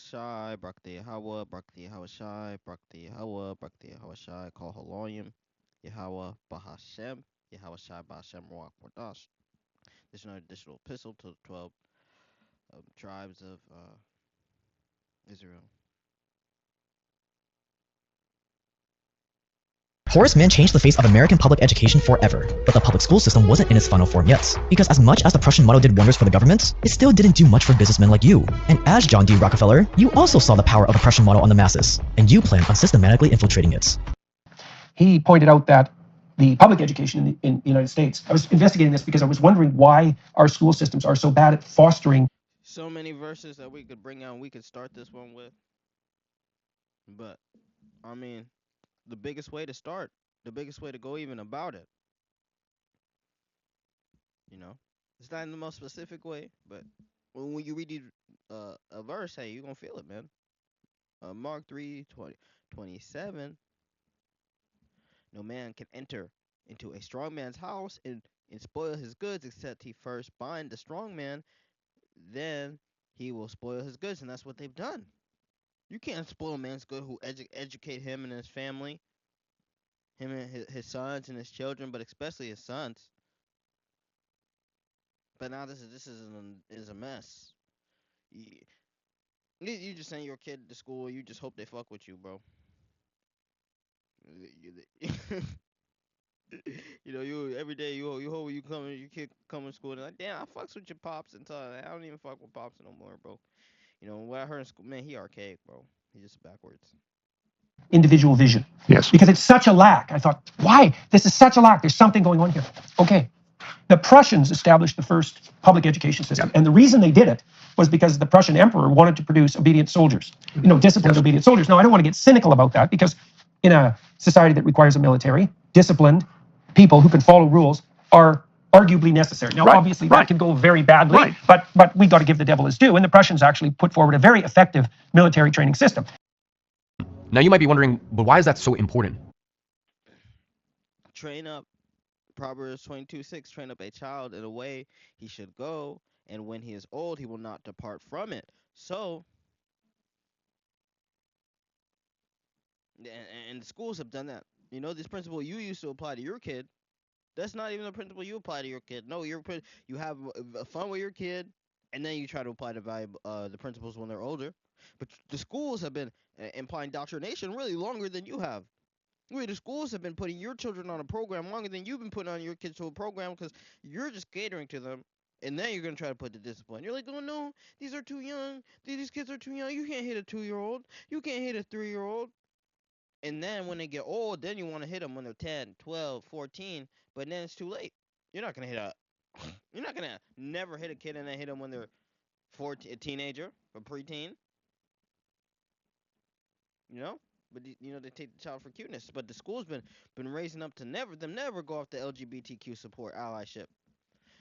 Shai, Brakti Yahweh, Brakti Yahweh Shai, Brakti Yahweh, Brakti Yahweh Shai, Kol Haloyim, Yahweh Bahashem, Yahweh Shai Bahashem Ruach Kodash. This is another additional epistle to the 12 tribes of Israel. Horace Mann changed the face of American public education forever, but the public school system wasn't in its final form yet. Because as much as the Prussian model did wonders for the government, it still didn't do much for businessmen like you. And as John D. Rockefeller, you also saw the power of the Prussian model on the masses, and you plan on systematically infiltrating it. He pointed out that the public education in the United States, I was investigating this because I was wondering why our school systems are so bad at fostering. So many verses that we could bring out, we could start this one with. But, I mean, the biggest way to start, the biggest way to go even about it, you know, it's not in the most specific way, but when you read a verse, hey, you're going to feel it, man. Mark 3:27, no man can enter into a strong man's house and spoil his goods except he first bind the strong man, then he will spoil his goods, and that's what they've done. You can't spoil a man's good who educate him and his family, him and his sons and his children, but especially his sons. But now this is a mess. You just send your kid to school. You just hope they fuck with you, bro. You know, you every day you hope you come your kid come to school and like, damn, I fucks with your pops until I don't even fuck with pops no more, bro. You know what I heard in school, man, he archaic, bro. He's just backwards. Individual vision. Yes. Because it's such a lack. I thought, why? This is such a lack. There's something going on here. Okay. The Prussians established the first public education system. And the reason they did it was because the Prussian emperor wanted to produce obedient soldiers, disciplined, obedient soldiers. Now, I don't want to get cynical about that because in a society that requires a military, disciplined people who can follow rules are arguably necessary. Now, obviously, that can go very badly, but we got to give the devil his due. And the Prussians actually put forward a very effective military training system. Now you might be wondering, but why is that so important? Train up. Proverbs 22:6, train up a child in a way he should go, and when he is old, he will not depart from it. So, and the schools have done that. You know, this principle you used to apply to your kid, that's not even the principle you apply to your kid. No, you have fun with your kid, and then you try to apply the principles when they're older. But the schools have been implying indoctrination really longer than you have. The schools have been putting your children on a program longer than you've been putting on your kids to a program because you're just catering to them. And then you're going to try to put the discipline. You're like, oh no, these are too young. These kids are too young. You can't hit a 2-year-old. You can't hit a 3-year-old. And then when they get old, then you want to hit them when they're 10, 12, 14. But then it's too late. You're not going to you're not going to never hit a kid and then hit them when they're 14, a teenager or preteen. You know? But they take the child for cuteness. But the school's been raising up to never go off the LGBTQ support allyship,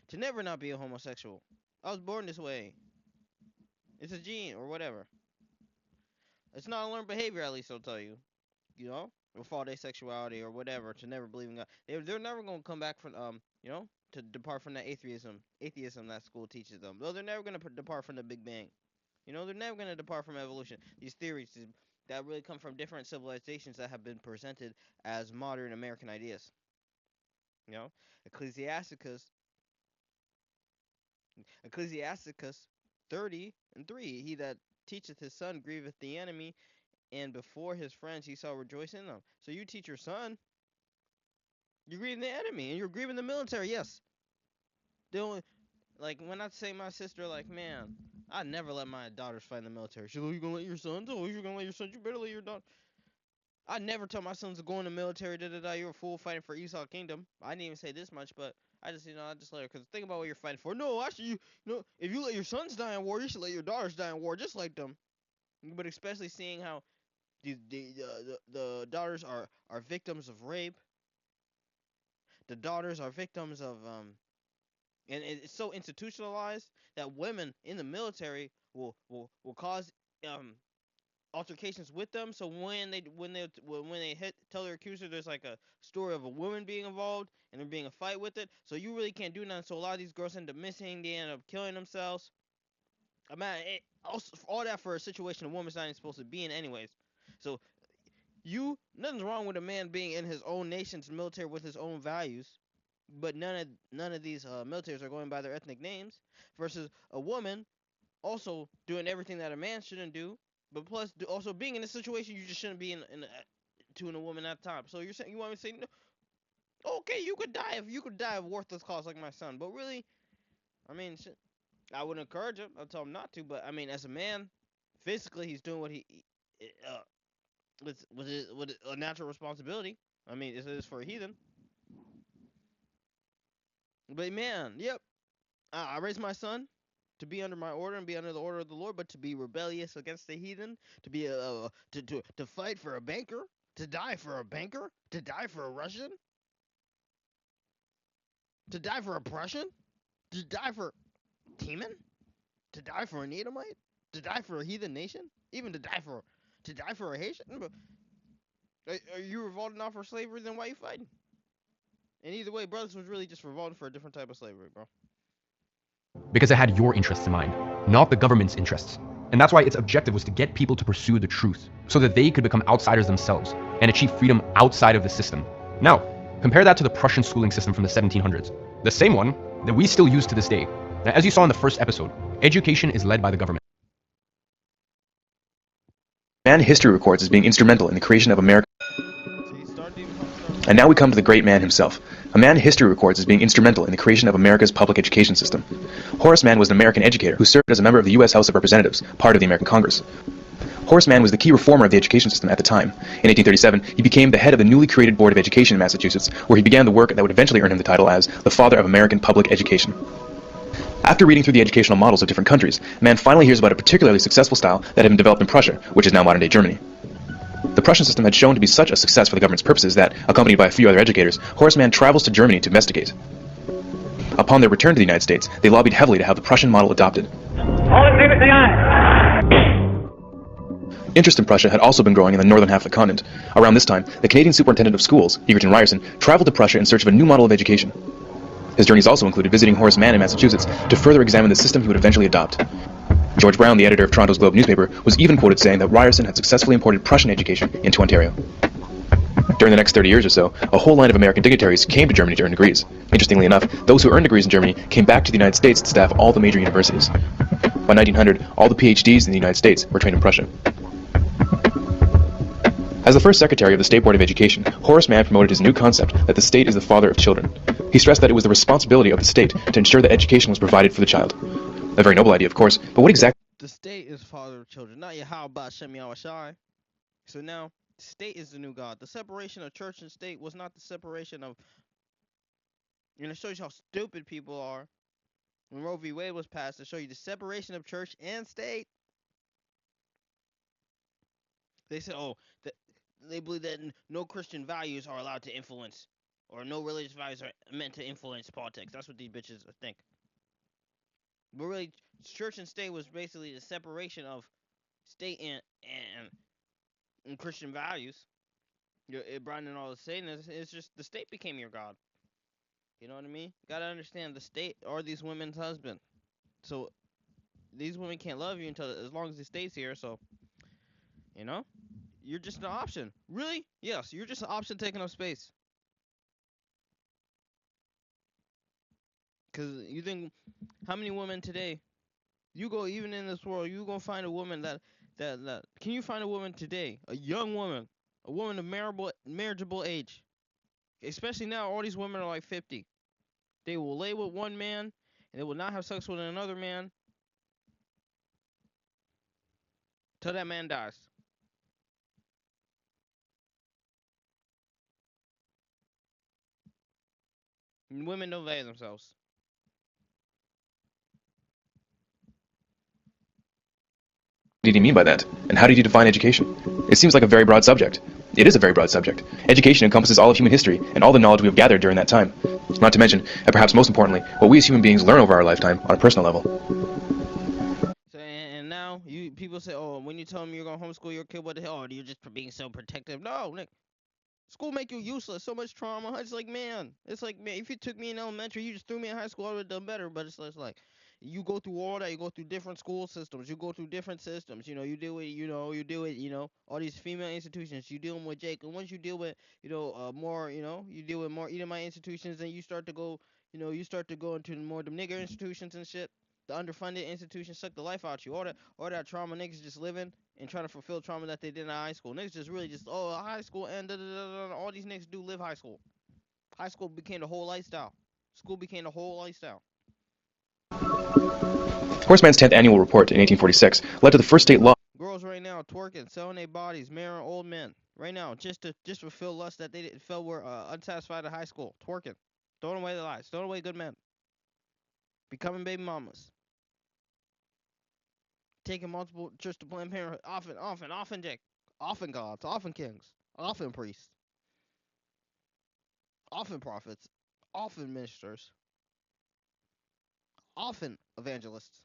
to never not be a homosexual. I was born this way. It's a gene or whatever. It's not a learned behavior, at least I'll tell you. You know, or fault asexuality or whatever. To never believe in God. They're never gonna come back from to depart from that atheism that school teaches them. Though they're never gonna depart from the Big Bang. You know, they're never gonna depart from evolution. These theories that really come from different civilizations that have been presented as modern American ideas. You know, Ecclesiasticus 30:3, he that teacheth his son grieveth the enemy, and before his friends he shall rejoice in them. So you teach your son, you're grieving the enemy, and you're grieving the military, yes. The only, like, when I say my sister, like, man, I never let my daughters fight in the military. She's like, you gonna let your sons? Oh, you're gonna let your sons? You better let your daughter. I never tell my sons to go in the military. You're a fool fighting for Esau Kingdom. I didn't even say this much, but I just let her. Cause think about what you're fighting for. No, actually, if you let your sons die in war, you should let your daughters die in war, just like them. But especially seeing how the daughters are victims of rape. The daughters are victims of and it's so institutionalized that women in the military will cause altercations with them. So when they tell their accuser there's like a story of a woman being involved and there being a fight with it, so you really can't do nothing. So a lot of these girls end up missing. They end up killing themselves. Also, all that for a situation a woman's not even supposed to be in, anyways. So nothing's wrong with a man being in his own nation's military with his own values, but none of these militaries are going by their ethnic names. Versus a woman also doing everything that a man shouldn't do, but plus also being in a situation you just shouldn't be in to a woman at the time. So you're saying you want me to say no? Okay, you could die if of worthless cause like my son, but really, I mean, I wouldn't encourage him. I'd tell him not to, but I mean, as a man, physically he's doing what he uh, with a natural responsibility. I mean, it is for a heathen. But man, yep, I raised my son to be under my order and be under the order of the Lord, but to be rebellious against the heathen, to be to fight for a banker, to die for a banker, to die for a Russian, to die for a Prussian, to die for Teman, to die for an Edomite, to die for a heathen nation, even to die for a Haitian. Are you revolting off for slavery? Then why are you fighting? And either way, brothers was really just revolting for a different type of slavery, bro. Because it had your interests in mind, not the government's interests. And that's why its objective was to get people to pursue the truth, so that they could become outsiders themselves and achieve freedom outside of the system. Now, compare that to the Prussian schooling system from the 1700s, the same one that we still use to this day. Now, as you saw in the first episode, education is led by the government. Man history records as being instrumental in the creation of America. And now we come to the great man himself. A man history records as being instrumental in the creation of America's public education system. Horace Mann was an American educator who served as a member of the U.S. House of Representatives, part of the American Congress. Horace Mann was the key reformer of the education system at the time. In 1837, he became the head of the newly created Board of Education in Massachusetts, where he began the work that would eventually earn him the title as the father of American public education. After reading through the educational models of different countries, Mann finally hears about a particularly successful style that had been developed in Prussia, which is now modern-day Germany. The Prussian system had shown to be such a success for the government's purposes that, accompanied by a few other educators, Horace Mann travels to Germany to investigate. Upon their return to the United States, they lobbied heavily to have the Prussian model adopted. All in favor, say aye. Interest in Prussia had also been growing in the northern half of the continent. Around this time, the Canadian superintendent of schools, Egerton Ryerson, traveled to Prussia in search of a new model of education. His journeys also included visiting Horace Mann in Massachusetts to further examine the system he would eventually adopt. George Brown, the editor of Toronto's Globe newspaper, was even quoted saying that Ryerson had successfully imported Prussian education into Ontario. During the next 30 years or so, a whole line of American dignitaries came to Germany to earn degrees. Interestingly enough, those who earned degrees in Germany came back to the United States to staff all the major universities. By 1900, all the PhDs in the United States were trained in Prussia. As the first secretary of the State Board of Education, Horace Mann promoted his new concept that the state is the father of children. He stressed that it was the responsibility of the state to ensure that education was provided for the child. A very noble idea, of course, but what exactly... The state is father of children, not Yahweh Shem Yahushai. So now, state is the new God. The separation of church and state was not the separation of... And it shows you how stupid people are. When Roe v. Wade was passed, to show you the separation of church and state. They said, they believe that no Christian values are allowed to influence, or no religious values are meant to influence politics. That's what these bitches think. But really, church and state was basically the separation of state and Christian values. It brought in all the Satan. It's just the state became your God. You know what I mean? You gotta understand the state are these women's husband. So these women can't love you as long as the state's here. So you're just an option. Really? Yes, you're just an option taking up space. Cause you think how many women today? You go even in this world, you gonna find a woman that can you find a woman today, a young woman, a woman of marriageable age? Especially now, all these women are like 50. They will lay with one man, and they will not have sex with another man till that man dies. And women don't lay themselves. did he mean by that? And how did he define education? It seems like a very broad subject. It is a very broad subject. Education encompasses all of human history and all the knowledge we have gathered during that time. Not to mention, and perhaps most importantly, what we as human beings learn over our lifetime on a personal level. So, and now people say, oh, when you tell them you're gonna homeschool your kid, what the hell? Oh, you're just being so protective. No, Nick. School make you useless. So much trauma. It's like, man. If you took me in elementary, you just threw me in high school, I would have done better. But it's like, You go through all that. You go through different school systems. You go through different systems. You deal with, all these female institutions. You dealing with Jake, and once you deal with, more, you deal with more Edomite institutions, and you start to go into more them nigger institutions and shit. The underfunded institutions suck the life out you. All that trauma, niggas just living and trying to fulfill trauma that they did in high school. Niggas just really just high school and all these niggas do live high school. High school became the whole lifestyle. School became the whole lifestyle. Horseman's 10th annual report in 1846 led to the first state law. Girls right now twerking, selling their bodies, marrying old men. Right now, just fulfill lust that they didn't feel were unsatisfied at high school. Twerking, throwing away their lives, throwing away good men, becoming baby mamas, taking multiple trips to Planned Parenthood. Often Jake, often gods, often kings, often priests, often prophets, often ministers, often evangelists.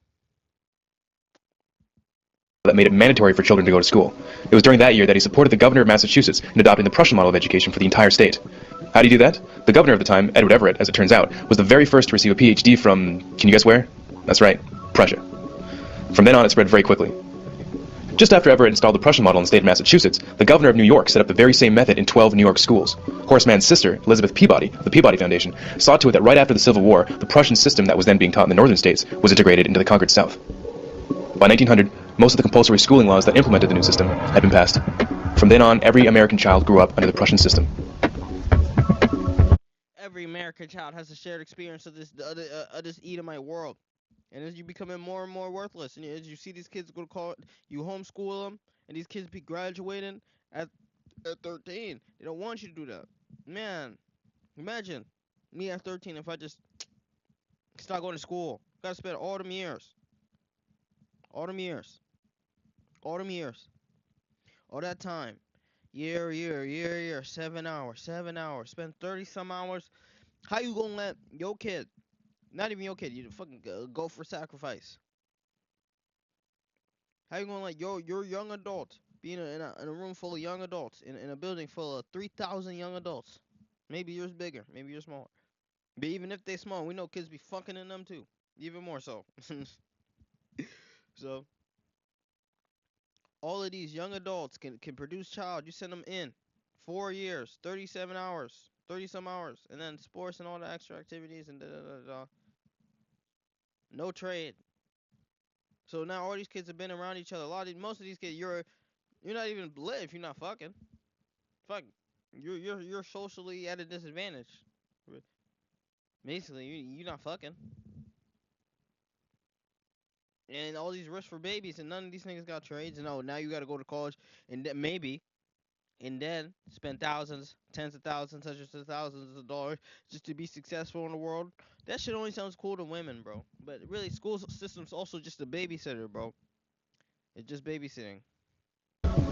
That made it mandatory for children to go to school. It was during that year that he supported the governor of Massachusetts in adopting the Prussian model of education for the entire state. How do you do that? The governor of the time, Edward Everett, as it turns out, was the very first to receive a PhD from, can you guess where? That's right, Prussia. From then on, it spread very quickly. Just after Everett installed the Prussian model in the state of Massachusetts, the governor of New York set up the very same method in 12 New York schools. Horseman's sister, Elizabeth Peabody, of the Peabody Foundation, saw to it that right after the Civil War, the Prussian system that was then being taught in the northern states was integrated into the conquered South. By 1900, most of the compulsory schooling laws that implemented the new system had been passed. From then on, every American child grew up under the Prussian system. Every American child has a shared experience of this Edomite world. And as you becoming more and more worthless, and as you see these kids go to college, you homeschool them, and these kids be graduating at 13. They don't want you to do that. Man, imagine me at 13 if I just start going to school. Gotta spend all them years. All that time. Year, 7 hours. Spend 30 some hours. How you gonna let your kid, not even your kid, you fucking go for sacrifice? How you gonna let your young adult be in a room full of young adults, in a building full of 3,000 young adults? Maybe yours bigger, maybe you're smaller. But even if they small, we know kids be fucking in them too. Even more so. So, all of these young adults can produce child. You send them in 4 years, 37 hours, 30 some hours, and then sports and all the extra activities and no trade. So now all these kids have been around each other. Most of these kids, you're not even lit if you're not fucking. Fuck, you're socially at a disadvantage. Basically, you're not fucking. And all these risks for babies, and none of these niggas got trades. And now you got to go to college, and then spend thousands, tens of thousands, hundreds of thousands of dollars just to be successful in the world. That shit only sounds cool to women, bro. But really, school system's also just a babysitter, bro. It's just babysitting.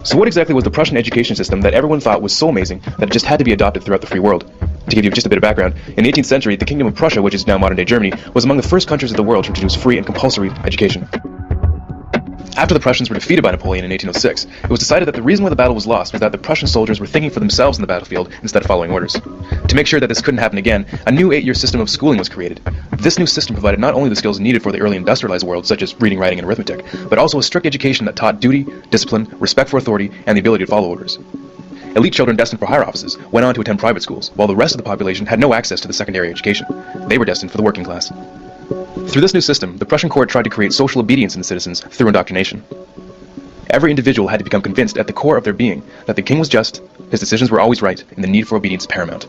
So what exactly was the Prussian education system that everyone thought was so amazing that it just had to be adopted throughout the free world? To give you just a bit of background, in the 18th century, the Kingdom of Prussia, which is now modern-day Germany, was among the first countries of the world to introduce free and compulsory education. After the Prussians were defeated by Napoleon in 1806, it was decided that the reason why the battle was lost was that the Prussian soldiers were thinking for themselves in the battlefield instead of following orders. To make sure that this couldn't happen again, a new 8-year system of schooling was created. This new system provided not only the skills needed for the early industrialized world, such as reading, writing, and arithmetic, but also a strict education that taught duty, discipline, respect for authority, and the ability to follow orders. Elite children destined for higher offices went on to attend private schools, while the rest of the population had no access to the secondary education. They were destined for the working class. Through this new system, the Prussian court tried to create social obedience in the citizens through indoctrination. Every individual had to become convinced at the core of their being that the king was just, his decisions were always right, and the need for obedience paramount.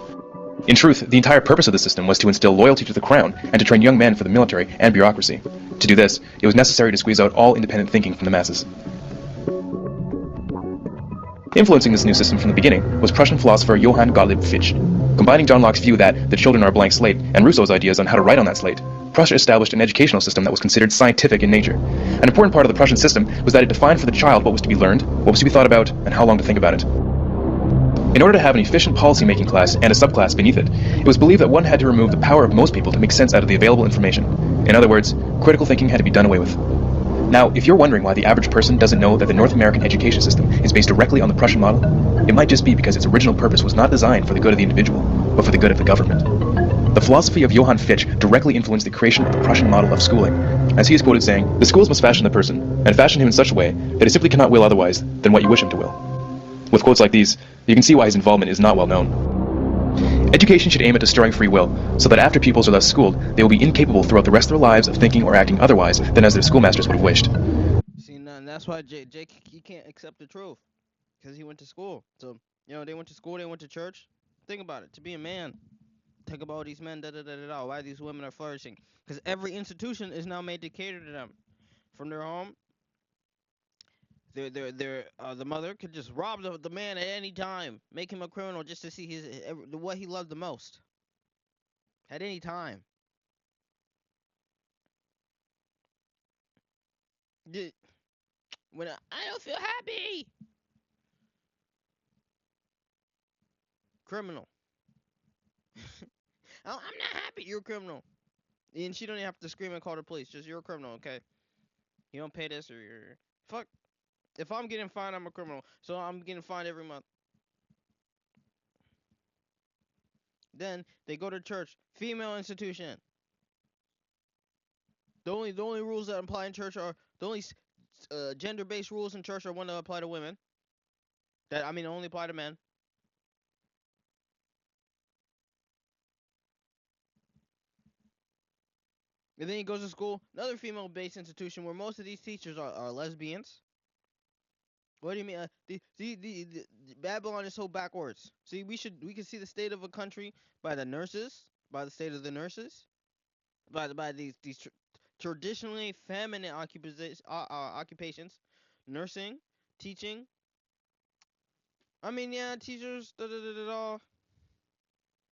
In truth, the entire purpose of the system was to instill loyalty to the crown and to train young men for the military and bureaucracy. To do this, it was necessary to squeeze out all independent thinking from the masses. Influencing this new system from the beginning was Prussian philosopher Johann Gottlieb Fichte. Combining John Locke's view that the children are a blank slate and Rousseau's ideas on how to write on that slate, Prussia established an educational system that was considered scientific in nature. An important part of the Prussian system was that it defined for the child what was to be learned, what was to be thought about, and how long to think about it. In order to have an efficient policy-making class and a subclass beneath it, it was believed that one had to remove the power of most people to make sense out of the available information. In other words, critical thinking had to be done away with. Now, if you're wondering why the average person doesn't know that the North American education system is based directly on the Prussian model, it might just be because its original purpose was not designed for the good of the individual, but for the good of the government. The philosophy of Johann Fichte directly influenced the creation of the Prussian model of schooling, as he is quoted saying, "The schools must fashion the person, and fashion him in such a way that he simply cannot will otherwise than what you wish him to will." With quotes like these, you can see why his involvement is not well known. Education should aim at destroying free will, so that after pupils are thus schooled, they will be incapable throughout the rest of their lives of thinking or acting otherwise than as their schoolmasters would have wished. See, now, and that's why Jake he can't accept the truth, because he went to school. So, they went to school, they went to church. Think about it. To be a man, think about all these men, why these women are flourishing. Because every institution is now made to cater to them. From their home, the mother could just rob the man at any time, make him a criminal just to see what he loved the most. At any time. When I don't feel happy, criminal. I'm not happy. You're a criminal. And she don't even have to scream and call the police. Just, you're a criminal, okay? You don't pay this, or you're fuck. If I'm getting fined, I'm a criminal. So I'm getting fined every month. Then they go to church. Female institution. The only rules that apply in church are the only gender-based rules in church are one that apply to women. That only apply to men. And then he goes to school, another female-based institution where most of these teachers are lesbians. What do you mean? The Babylon is so backwards. See, we can see the state of a country by the nurses, by the state of the nurses, by these traditionally feminine occupations, nursing, teaching. Teachers,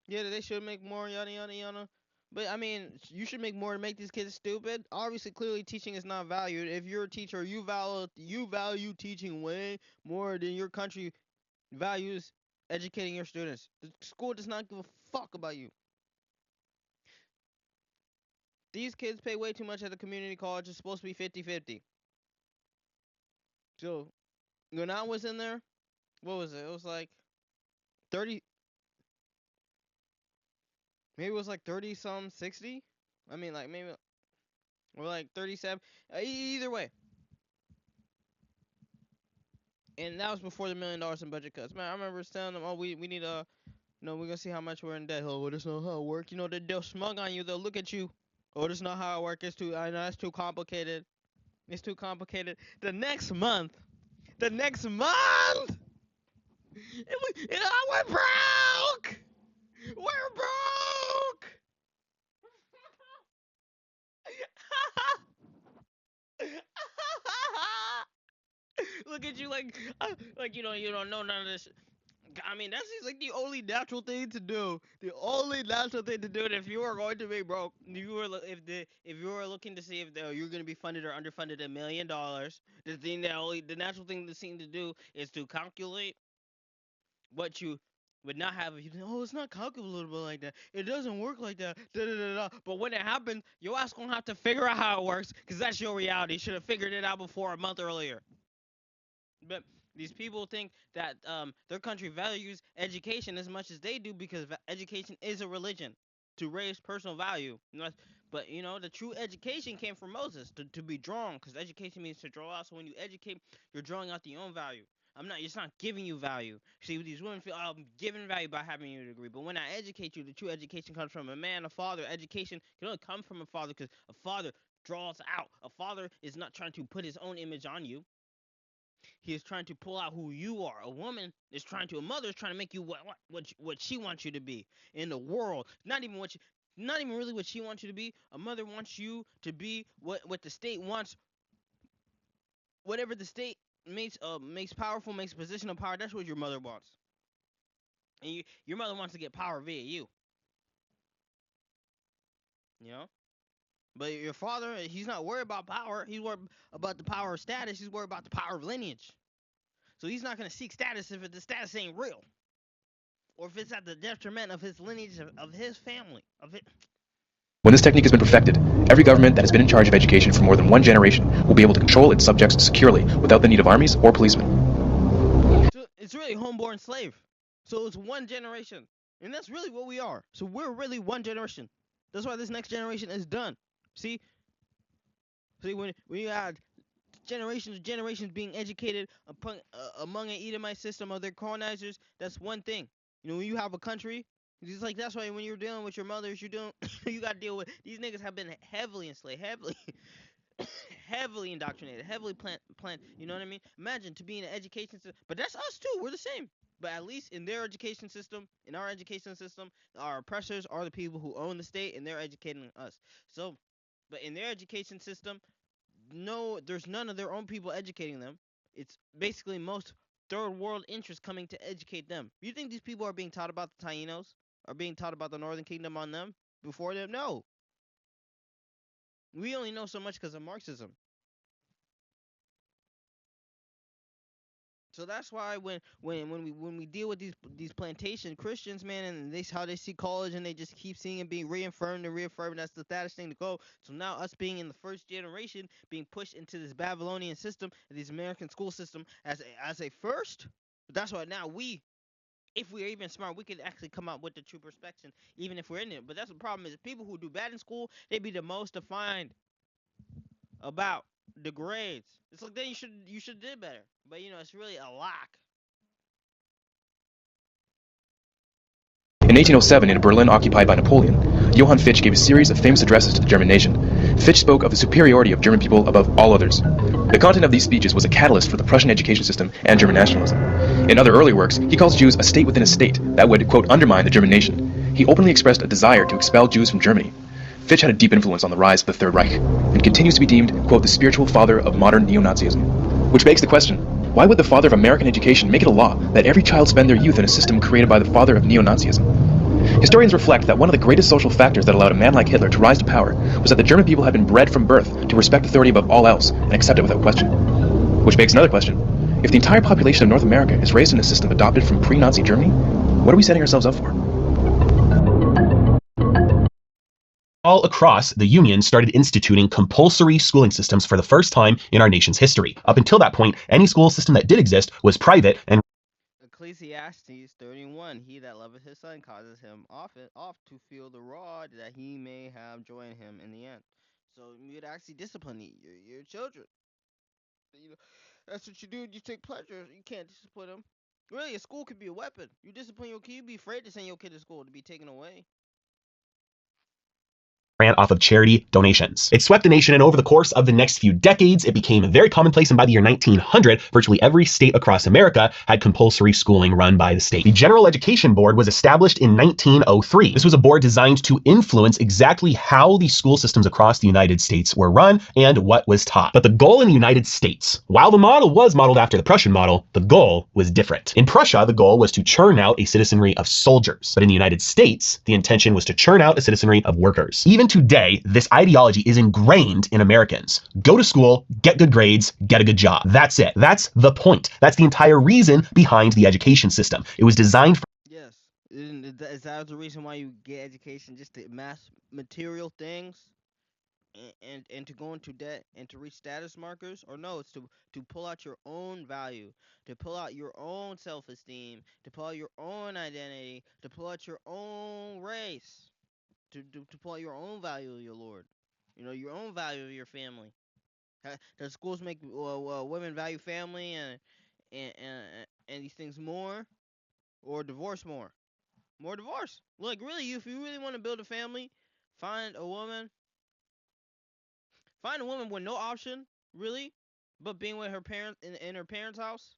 yeah, they should make more, yada yada yada. But you should make more to make these kids stupid. Obviously, clearly, teaching is not valued. If you're a teacher, you value teaching way more than your country values educating your students. The school does not give a fuck about you. These kids pay way too much at the community college. It's supposed to be 50-50. So when I was in there, what was it? It was like 30. Maybe it was like 30 some 60. Maybe or like 37. Either way. And that was before the $1 million in budget cuts. Man, I remember telling them, "Oh, we need we're gonna see how much we're in debt." Oh, well, that's not how it works. They'll smug on you. They'll look at you. Oh, that's not how it works. I know that's too complicated. It's too complicated. The next month, we're broke. We're broke. Look at you like you don't know none of this. That seems like the only natural thing to do. The only natural thing to do. If you are going to be broke, if you were looking to see if you're going to be funded or underfunded $1 million, the natural thing to seem to do is to calculate what you would not have. It's not calculable like that. It doesn't work like that. Da, da, da, da. But when it happens, your ass gonna have to figure out how it works, because that's your reality. You should have figured it out before a month earlier. But these people think that their country values education as much as they do, because education is a religion to raise personal value. But the true education came from Moses to be drawn, because education means to draw out. So when you educate, you're drawing out your own value. It's not giving you value. See, these women feel, I'm giving value by having your degree. But when I educate you, the true education comes from a man, a father. Education can only come from a father, because a father draws out. A father is not trying to put his own image on you. He is trying to pull out who you are. A mother is trying to make you what she wants you to be in the world. Not even really what she wants you to be. A mother wants you to be what the state wants. Whatever the state makes powerful, makes a position of power. That's what your mother wants. And your mother wants to get power via you. But your father, he's not worried about power. He's worried about the power of status. He's worried about the power of lineage. So he's not going to seek status if the status ain't real, or if it's at the detriment of his lineage, of his family, of it. When this technique has been perfected, every government that has been in charge of education for more than one generation will be able to control its subjects securely without the need of armies or policemen. So it's really homeborn slave. So it's one generation. And that's really what we are. So we're really one generation. That's why this next generation is done. See, when you had generations of generations being educated among an Edomite system of their colonizers, that's one thing. When you have a country, it's like that's why when you're dealing with your mothers, you're doing you got to deal with these niggas have been heavily enslaved, heavily heavily indoctrinated, heavily plant. You know what I mean? Imagine to be in an education system, but that's us too. We're the same. But at least in their education system, in our education system, our oppressors are the people who own the state, and they're educating us. So, but in their education system, no, there's none of their own people educating them. It's basically most third world interests coming to educate them. You think these people are being taught about the Tainos? Are being taught about the Northern Kingdom on them before them? No. We only know so much because of Marxism. So that's why when we deal with these plantation Christians, man, and they how they see college and they just keep seeing it being reaffirmed and reaffirmed, that's the status thing to go. So now us being in the first generation, being pushed into this Babylonian system, this American school system as a first. That's why now if we're even smart, we could actually come up with the true perspective, even if we're in it. But that's the problem is people who do bad in school, they be the most defined about the grades. It's like then you should did better. But it's really a lock. In 1807, in a Berlin occupied by Napoleon, Johann Fichte gave a series of famous addresses to the German nation. Fichte spoke of the superiority of German people above all others. The content of these speeches was a catalyst for the Prussian education system and German nationalism. In other early works, he calls Jews a state within a state that would, quote, undermine the German nation. He openly expressed a desire to expel Jews from Germany. Fichte had a deep influence on the rise of the Third Reich, and continues to be deemed, quote, the spiritual father of modern neo-Nazism. Which begs the question, why would the father of American education make it a law that every child spend their youth in a system created by the father of neo-Nazism? Historians reflect that one of the greatest social factors that allowed a man like Hitler to rise to power was that the German people had been bred from birth to respect authority above all else and accept it without question. Which begs another question. If the entire population of North America is raised in a system adopted from pre-Nazi Germany, what are we setting ourselves up for? All across, the Union started instituting compulsory schooling systems for the first time in our nation's history. Up until that point, any school system that did exist was private and Ecclesiastes 31, he that loveth his son causes him oft to feel the rod that he may have joy in him in the end. So you'd actually discipline your children. You know, that's what you do. You take pleasure. You can't discipline them. Really, a school could be a weapon. You discipline your kid, you be afraid to send your kid to school to be taken away. ran off of charity donations. It swept the nation, and over the course of the next few decades, it became very commonplace, and by the year 1900, virtually every state across America had compulsory schooling run by the state. The General Education Board was established in 1903. This was a board designed to influence exactly how the school systems across the United States were run and what was taught. But the goal in the United States, while the model was modeled after the Prussian model, the goal was different. In Prussia, the goal was to churn out a citizenry of soldiers. But in the United States, the intention was to churn out a citizenry of workers. Even today, this ideology is ingrained in Americans. Go to school, get good grades, get a good job. That's it. That's the point. That's the entire reason behind the education system. It was designed for Yes. Is that the reason why you get education, just to mass material things? And to go into debt and to reach status markers, or no, it's to pull out your own value, to pull out your own self-esteem, to pull out your own identity, to pull out your own race, to pull out your own value of your Lord, your own value of your family. Does schools make women value family and these things more, or divorce more? More divorce. Look, really, if you really want to build a family, find a woman Find a woman with no option, really, but being with her parents in her parents' house,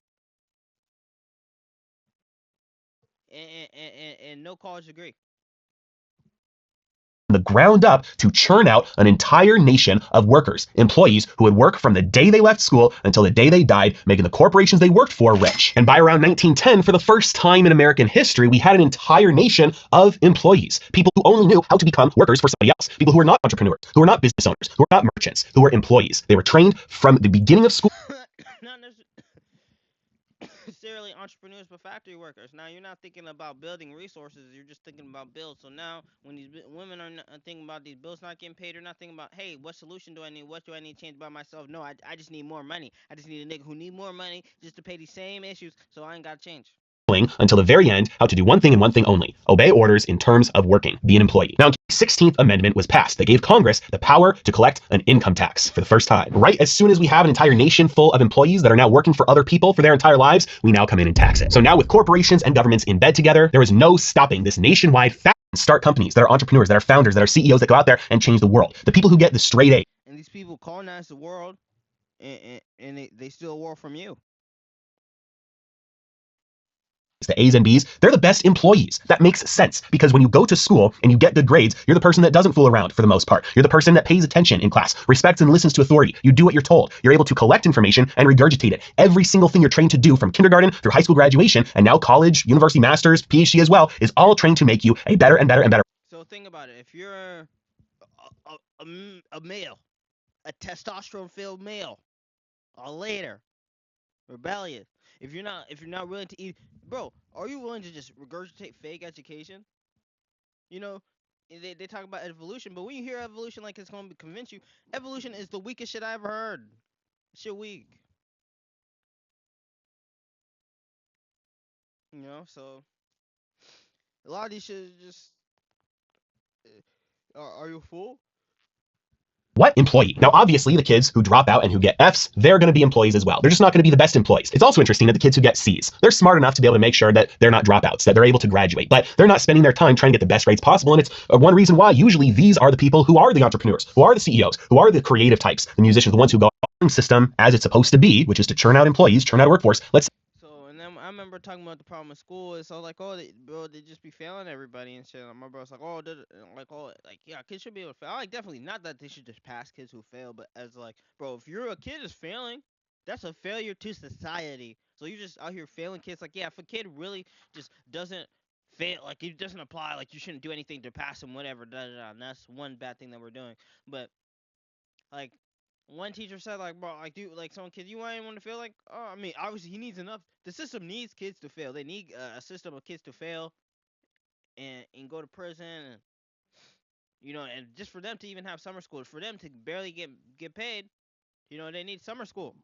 and no college degree. the ground up to churn out an entire nation of workers, employees who would work from the day they left school until the day they died, making the corporations they worked for rich. And by around 1910, for the first time in American history, we had an entire nation of employees, people who only knew how to become workers for somebody else, people who were not entrepreneurs, who were not business owners, who were not merchants, who were employees. They were trained from the beginning of school. Not necessarily entrepreneurs, but factory workers. Now you're not thinking about building resources; you're just thinking about bills. So now, when these women are not thinking about these bills not getting paid, they're not thinking about, hey, what solution do I need? What do I need to change by myself? No, I just need more money. I just need a nigga who need more money just to pay these same issues, so I ain't gotta change. until the very end how to do one thing and one thing only: obey orders in terms of working, be an employee. Now, the 16th Amendment was passed that gave Congress the power to collect an income tax for the first time. Right as soon as we have an entire nation full of employees that are now working for other people for their entire lives, we now come in and tax it. So now with corporations and governments in bed together, there is no stopping this nationwide start companies that are entrepreneurs, that are founders, that are CEOs that go out there and change the world. The people who get the straight A. And these people colonize the world, and they steal a world from you. The A's and B's, they're the best employees. That makes sense because when you go to school and you get good grades, you're the person that doesn't fool around for the most part. You're the person that pays attention in class, respects and listens to authority. You do what you're told. You're able to collect information and regurgitate it. Every single thing you're trained to do from kindergarten through high school graduation and now college, university, master's, PhD as well, is all trained to make you a better and better and better. So think about it. If you're a male, a testosterone-filled male, a later, rebellious, if you're not willing to eat, bro, are you willing to just regurgitate fake education? You know, they talk about evolution, but when you hear evolution like it's gonna convince you, evolution is the weakest shit I ever heard. Shit weak. You know, so a lot of these shit is just, are you a fool? What employee? Now, obviously, the kids who drop out and who get F's, they're going to be employees as well. They're just not going to be the best employees. It's also interesting that the kids who get C's, they're smart enough to be able to make sure that they're not dropouts, that they're able to graduate, but they're not spending their time trying to get the best grades possible. And it's one reason why usually these are the people who are the entrepreneurs, who are the CEOs, who are the creative types, the musicians, the ones who go the system as it's supposed to be, which is to churn out employees, churn out a workforce. And then I remember talking about the problem with school. Is I was like, oh, they just be failing everybody and shit. And my brother's like, yeah, kids should be able to fail. Like, definitely not that they should just pass kids who fail, but as like, bro, if you're a kid is failing, that's a failure to society. So you're just out here failing kids. Like, yeah, if a kid really just doesn't fail, like it doesn't apply, like you shouldn't do anything to pass him, whatever. And that's one bad thing that we're doing. But like, one teacher said, like, bro, like, dude, like, some kids, you want anyone to fail? Like, oh, I mean, obviously, he needs enough. The system needs kids to fail. They need a system of kids to fail and go to prison, and and just for them to even have summer school, for them to barely get paid, they need summer school.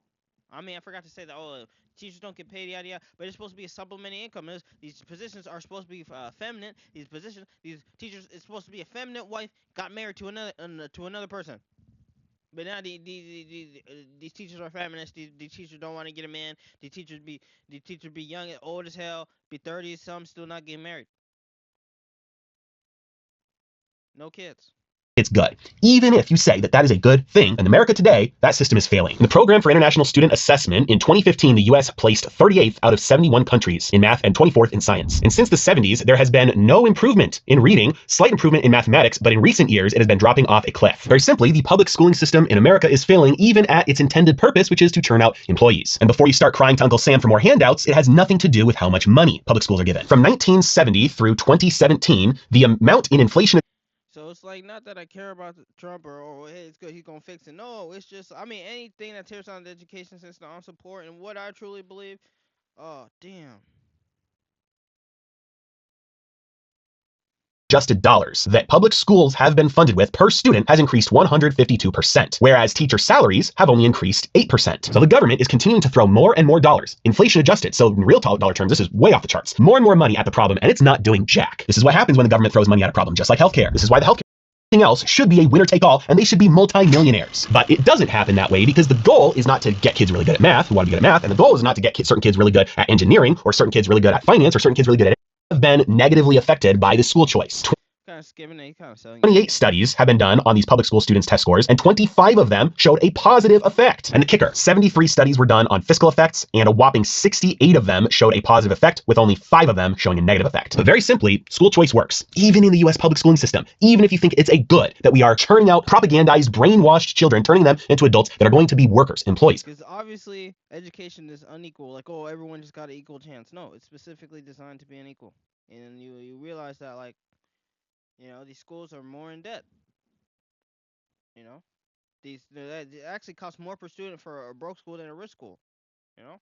I mean, I forgot to say that. Oh, teachers don't get paid, yada yada. But it's supposed to be a supplemental income. These positions are supposed to be feminine. These teachers, it's supposed to be a feminine wife got married to another person. But now these teachers are feminists. These teachers don't want to get a man. These teachers be young and old as hell, be 30, some still not getting married. No kids. It's good. Even if you say that that is a good thing, in America today, that system is failing. In the Program for International Student Assessment, in 2015, the US placed 38th out of 71 countries in math and 24th in science. And since the 70s, there has been no improvement in reading, slight improvement in mathematics, but in recent years, it has been dropping off a cliff. Very simply, the public schooling system in America is failing even at its intended purpose, which is to churn out employees. And before you start crying to Uncle Sam for more handouts, it has nothing to do with how much money public schools are given. From 1970 through 2017, the amount in inflation. So it's like, not that I care about Trump or hey, it's good, he's gonna fix it. No, it's just, I mean, anything that tears down the education system, I'm supporting what I truly believe. Oh, damn. Adjusted dollars that public schools have been funded with per student has increased 152%, whereas teacher salaries have only increased 8%. So the government is continuing to throw more and more dollars, inflation adjusted, so in real dollar terms, this is way off the charts, more and more money at the problem, and it's not doing jack. This is what happens when the government throws money at a problem, just like healthcare. This is why the healthcare else should be a winner-take-all, and they should be multi-millionaires. But it doesn't happen that way because the goal is not to get kids really good at math, who want to be good at math, and the goal is not to get certain kids really good at engineering, or certain kids really good at finance, or certain kids really good at have been negatively affected by the school choice. 28 studies have been done on these public school students' test scores, and 25 of them showed a positive effect. And the kicker, 73 studies were done on fiscal effects, and a whopping 68 of them showed a positive effect, with only 5 of them showing a negative effect. But very simply, school choice works, even in the US public schooling system, even if you think it's a good that we are churning out propagandized, brainwashed children, turning them into adults that are going to be workers, employees. Because obviously, education is unequal. Like, oh, everyone just got an equal chance. No, it's specifically designed to be unequal. And you realize that, like, these schools are more in debt. It actually costs more per student for a broke school than a rich school. You know.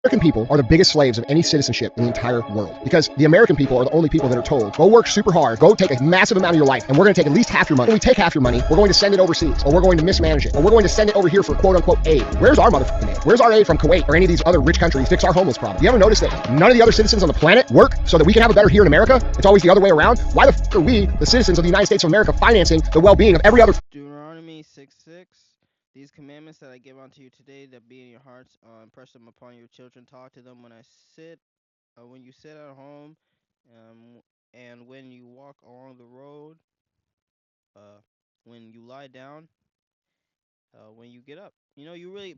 American people are the biggest slaves of any citizenship in the entire world, because the American people are the only people that are told, go work super hard, go take a massive amount of your life, and we're going to take at least half your money. When we take half your money, we're going to send it overseas, or we're going to mismanage it, or we're going to send it over here for quote-unquote aid. Where's our motherfucking aid? Where's our aid from Kuwait or any of these other rich countries to fix our homeless problem? You ever notice that none of the other citizens on the planet work so that we can have it better here in America? It's always the other way around. Why the fuck are we, the citizens of the United States of America, financing the well-being of every other... Deuteronomy 6:6. These commandments that I give unto you today, that be in your hearts, impress them upon your children. Talk to them when you sit at home, and when you walk along the road, when you lie down, when you get up. You really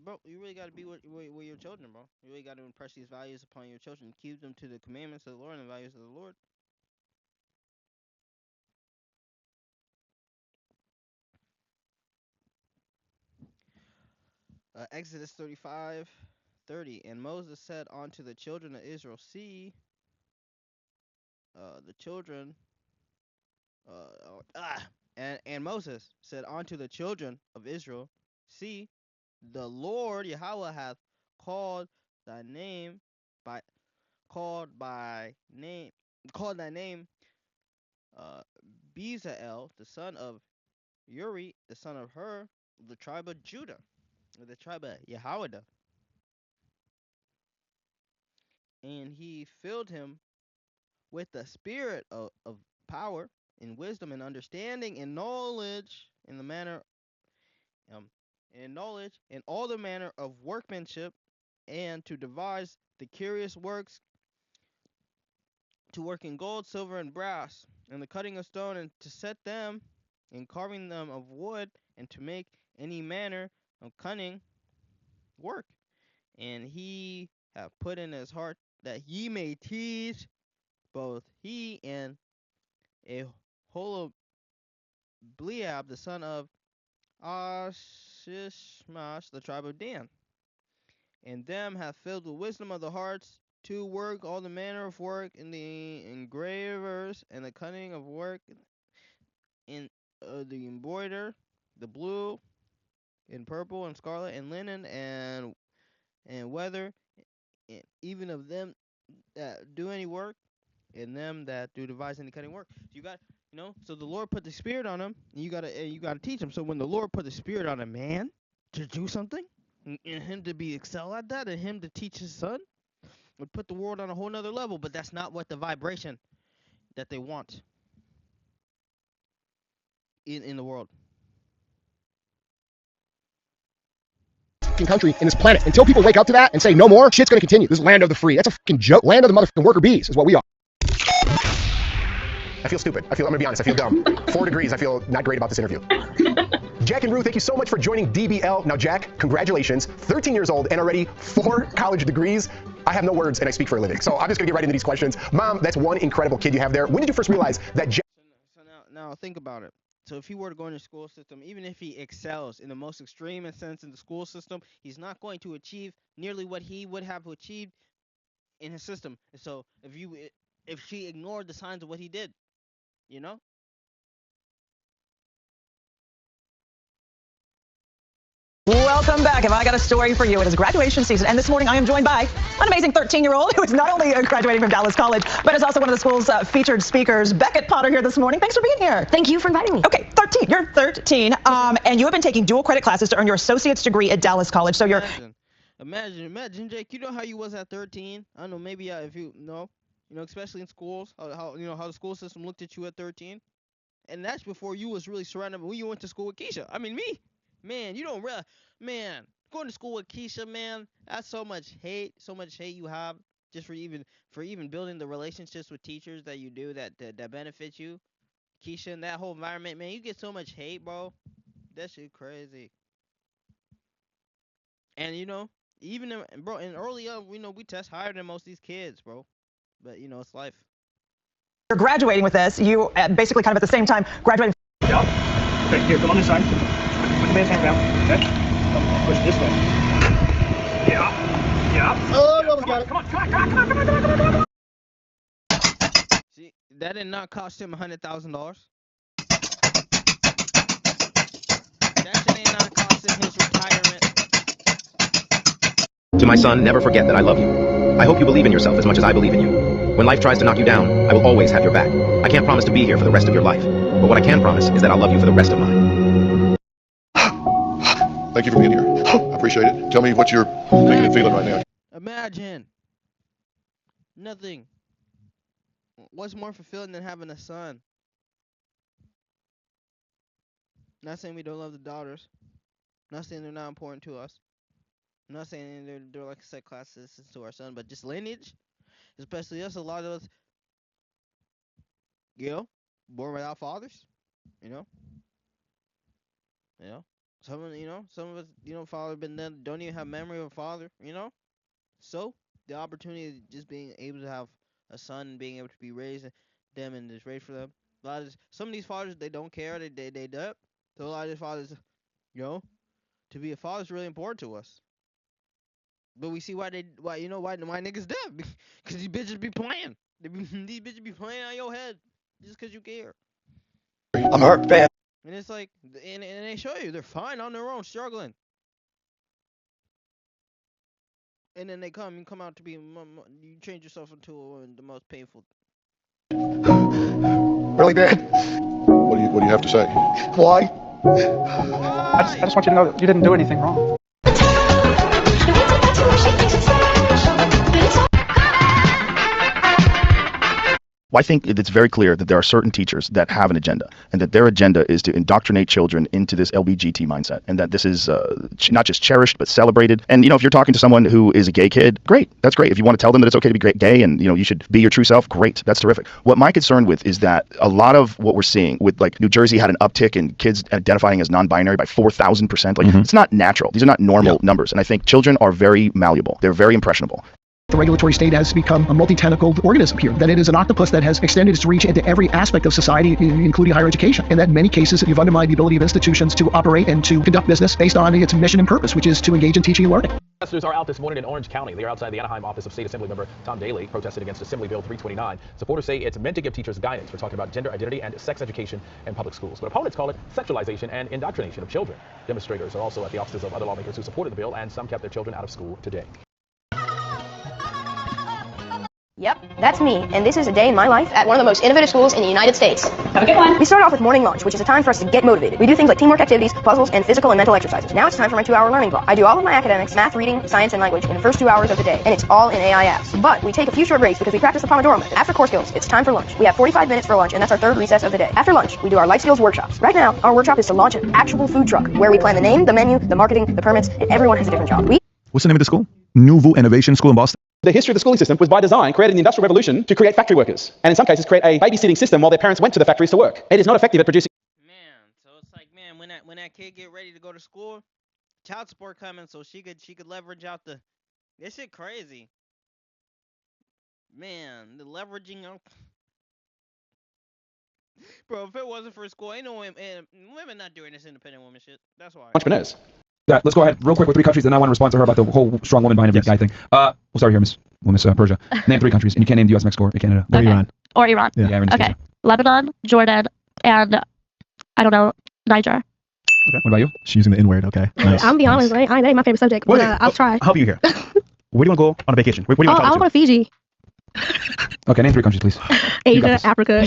got to be with your children, bro. You really got to impress these values upon your children. Keep them to the commandments of the Lord and the values of the Lord. Exodus 35:30. And Moses said unto the children of Israel, see, the children, and Moses said unto the children of Israel, see, the Lord Yahweh hath called thy name by called thy name Bezalel, the son of Uri, the son of Hur, the tribe of Judah, the tribe of Yahweh. And he filled him with the spirit of power and wisdom and understanding and knowledge in the manner and knowledge and all the manner of workmanship, and to devise the curious works, to work in gold, silver, and brass, and the cutting of stone, and to set them and carving them of wood, and to make any manner of cunning work. And he hath put in his heart that he may teach both he and Aholiab, the son of Ashishmash, the tribe of Dan. And them hath filled with wisdom of the hearts to work all the manner of work in the engravers, and the cunning of work in the embroider, the blue, and purple, and scarlet, and linen, and weather, and even of them that do any work, and them that do devise any cutting work. So you got, so the Lord put the Spirit on them, and you gotta teach them. So when the Lord put the Spirit on a man to do something, and him to be excel at that, and him to teach his son, would put the world on a whole nother level. But that's not what the vibration that they want in the world. Country in this planet. Until people wake up to that and say no more, shit's gonna continue. This land of the free. That's a fucking joke. Land of the motherfucking worker bees is what we are. I feel stupid. I'm gonna be honest, I feel dumb. 4 degrees, I feel not great about this interview. Jack and Rue, thank you so much for joining DBL. Now, Jack, congratulations. 13 years old and already 4 college degrees. I have no words and I speak for a living. So I'm just gonna get right into these questions. Mom, that's one incredible kid you have there. When did you first realize that Jack... So now think about it. So if he were to go in the school system, even if he excels in the most extreme sense in the school system, he's not going to achieve nearly what he would have achieved in his system. And so if she ignored the signs of what he did, Welcome back. Have I got a story for you? It is graduation season, and this morning I am joined by an amazing 13-year-old who is not only graduating from Dallas College, but is also one of the school's featured speakers. Beckett Potter here this morning. Thanks for being here. Thank you for inviting me. Okay, 13. You're 13, and you have been taking dual credit classes to earn your associate's degree at Dallas College. So you're... Imagine, Jake. You know how you was at 13? I don't know. Maybe if you know, especially in schools, how the school system looked at you at 13, and that's before you was really surrounded. When you went to school with Keisha, I mean me. Man, you don't realize, man, going to school with Keisha, man, that's so much hate you have just for even building the relationships with teachers that you do that benefit you. Keisha and that whole environment, man, you get so much hate, bro. That shit crazy. And even bro, and early up, we test higher than most of these kids, bro. But it's life. You're graduating with this. You basically kind of at the same time graduating. Yep. Okay, here, come on this side. Put the man's hand down. Okay. Push this way. Yeah. Oh, come on. See, that did not cost him $100,000. That shit ain't not cost him his retirement. To my son, never forget that I love you. I hope you believe in yourself as much as I believe in you. When life tries to knock you down, I will always have your back. I can't promise to be here for the rest of your life, but what I can promise is that I'll love you for the rest of mine. Thank you for being here. I appreciate it. Tell me what you're thinking and feeling right now. Imagine. Nothing. What's more fulfilling than having a son? Not saying we don't love the daughters. Not saying they're not important to us. I'm not saying they're like a set class citizens to our son, but just lineage, especially us, a lot of us, born without fathers, you know, some of us, father been then don't even have memory of a father, So the opportunity of just being able to have a son and being able to be raised them and just raised for them. Some of these fathers they don't care, they do. So a lot of these fathers, to be a father is really important to us. But we see why niggas dead. Because these bitches be playing. These bitches be playing on your head just because you care. I'm hurt bad. And it's like, and they show you they're fine on their own, struggling. And then you come out to be, you change yourself into the most painful. Really bad. What do you have to say? Why? I just want you to know that you didn't do anything wrong. Well, I think it's very clear that there are certain teachers that have an agenda, and that their agenda is to indoctrinate children into this LBGT mindset, and that this is not just cherished but celebrated. And if you're talking to someone who is a gay kid, great, that's great. If you want to tell them that it's okay to be gay and you should be your true self, great, that's terrific. What my concern with is that a lot of what we're seeing with like New Jersey had an uptick in kids identifying as non-binary by 4,000%. Like it's not natural. These are not normal numbers, and I think children are very malleable. They're very impressionable. The regulatory state has become a multi-tentacled organism here, that it is an octopus that has extended its reach into every aspect of society, including higher education, and that in many cases you've undermined the ability of institutions to operate and to conduct business based on its mission and purpose, which is to engage in teaching and learning. Protesters are out this morning in Orange County. They are outside the Anaheim office of State Assembly member Tom Daly, protesting against Assembly Bill 329. Supporters say it's meant to give teachers guidance for talking about gender identity and sex education in public schools, but opponents call it sexualization and indoctrination of children. Demonstrators are also at the offices of other lawmakers who supported the bill, and some kept their children out of school today. Yep, that's me, and this is a day in my life at one of the most innovative schools in the United States. Have a good one. We start off with morning lunch, which is a time for us to get motivated. We do things like teamwork activities, puzzles, and physical and mental exercises. Now it's time for my 2-hour learning block. I do all of my academics, math, reading, science, and language in the first 2 hours of the day, and it's all in AI apps. But we take a few short breaks because we practice the Pomodoro method. After core skills, it's time for lunch. We have 45 minutes for lunch, and that's our third recess of the day. After lunch, we do our life skills workshops. Right now, our workshop is to launch an actual food truck, where we plan the name, the menu, the marketing, the permits, and everyone has a different job. What's the name of the school? Nouveau Innovation School in Boston. The history of the schooling system was by design created in the Industrial Revolution to create factory workers, and in some cases create a babysitting system while their parents went to the factories to work. It is not effective at producing. So it's like, when that kid get ready to go to school, child support coming, so she could leverage out this shit crazy. Man, the leveraging of. Bro, if it wasn't for school, ain't no women not doing this independent woman shit. That's why. Entrepreneurs. Yeah, let's go ahead real quick with 3 countries, then I want to respond to her about the whole strong woman behind every guy thing. We'll start here, Miss Persia. Name 3 countries, and you can't name the U.S., Mexico, or Canada, or Iran. Or Iran. Yeah, okay. Lebanon, Jordan, and I don't know, Niger. Okay. What about you? She's using the N-word. Okay. Nice. I'm be honest, that ain't my favorite subject, but I'll try. I'll help you here. Where do you want to go on a vacation? Where do you want to travel to? I want to Fiji. Okay, name 3 countries, please. Asia, Africa.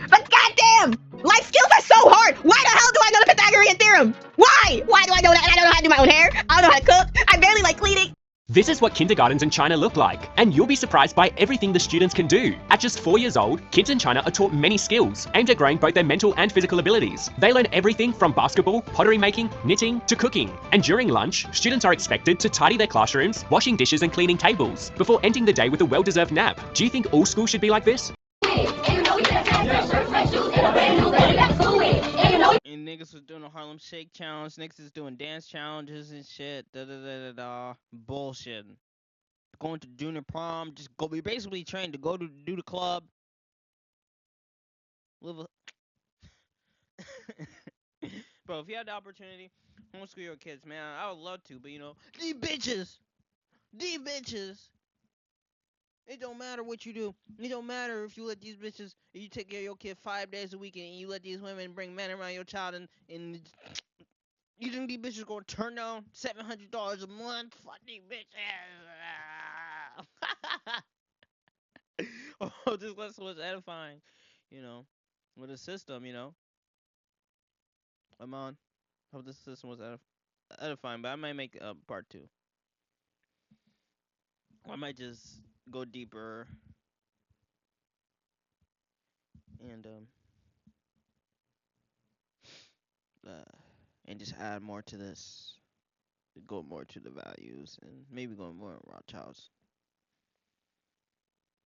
But goddamn! Life skills are so hard! Why the hell do I know the Pythagorean theorem? Why? Why do I know that? And I don't know how to do my own hair. I don't know how to cook. I barely like cleaning. This is what kindergartens in China look like, and you'll be surprised by everything the students can do. At just 4 years old, kids in China are taught many skills, aimed at growing both their mental and physical abilities. They learn everything from basketball, pottery making, knitting, to cooking. And during lunch, students are expected to tidy their classrooms, washing dishes and cleaning tables, before ending the day with a well-deserved nap. Do you think all schools should be like this? And niggas was doing a Harlem Shake challenge. Niggas is doing dance challenges and shit. Bullshit. Going to junior prom. Just go. We're basically trained to go to do the club. Live a. Bro, if you had the opportunity, homeschool your kids, man. I would love to, but these bitches. It don't matter what you do. It don't matter if you let these bitches, if you take care of your kid 5 days a week and you let these women bring men around your child and You think these bitches gonna turn down $700 a month? Fuck these bitches. Oh, this lesson was edifying, you know, with the system, you know. I'm on. Hope this system was edifying, but I might make part two. I might just go deeper and uh, and just add more to this, go more to the values, and maybe go more on Rothschilds.